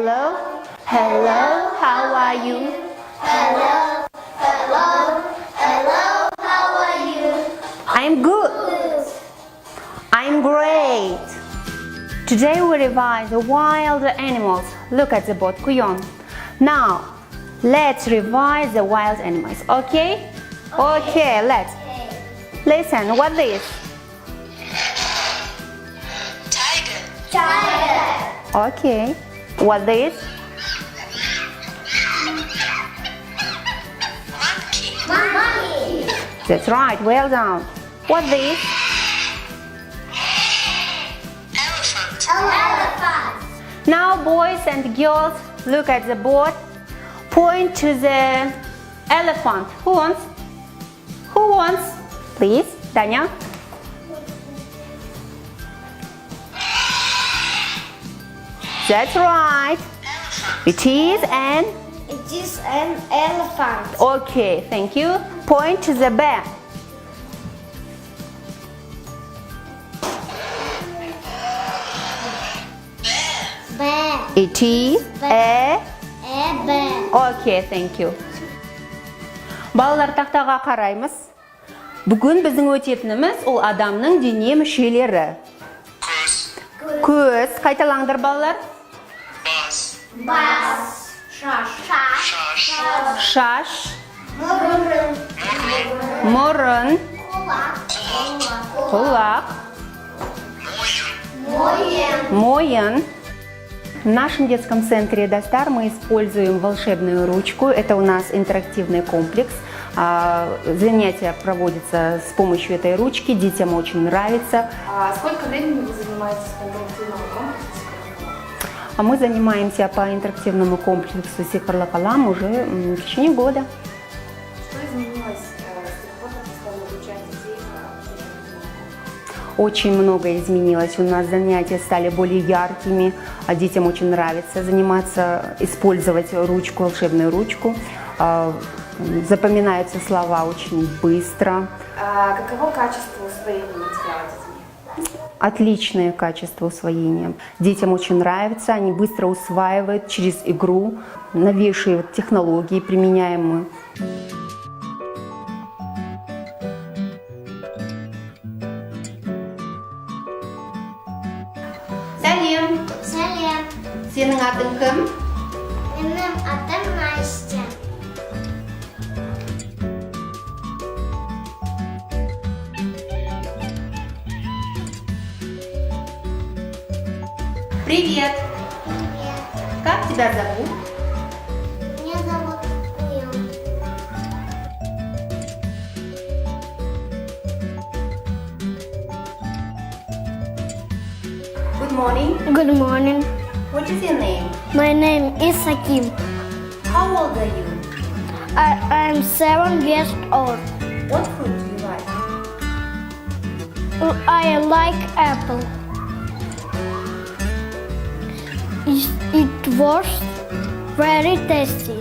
Hello. Hello. How are you? Hello, hello, hello, how are you? I'm good. I'm great. Today we revise the wild animals. Look at the board, Kuyon. Now, let's revise the wild animals, okay? Okay, let's. Listen, what is? Tiger. Okay. What is? Monkey. That's right, well done. What is? Elephant. Now, boys and girls, look at the board. Point to the elephant. Who wants? Who wants? Please, Tanya. That's right. It is an. It is an elephant. Okay, thank you. Point to the bear. Bear. It is a. A bear. Okay, thank you. Балалар, тақтаға қараймыз. Бүгін біздің өтетініміз ол адамның дене мүшелері. Көз. Қайталаңдар, балалар. Бас. Шаш. Шаш. Мұрын. Мұрын. Құлақ. Мойын. В нашем детском центре Достар мы используем волшебную ручку. Это у нас интерактивный комплекс. Занятия проводятся с помощью этой ручки. Детям очень нравится. Сколько времени вы занимаетесь по интерактивному комплексу? Мы занимаемся по интерактивному комплексу Сихарлакалам уже в течение года. Что изменилось с тех пор, как вы стали обучать детей? Очень много изменилось. У нас занятия стали более яркими. Детям очень нравится заниматься, использовать ручку, волшебную ручку. Запоминаются слова очень быстро. Каково качество усвоения материала детьми? Отличное качество усвоения. Детям очень нравится, они быстро усваивают через игру новейшие технологии, применяемые. Сәлем. Сәлем. Сенің атың кім? Менің атым Настя. Привет. Привет. Как тебя зовут? Меня зовут Куюн. Good morning. Good morning. What is your name? My name is Sakim. How old are you? I'm 7 years old. What fruit do you like? I like apple. It was very tasty.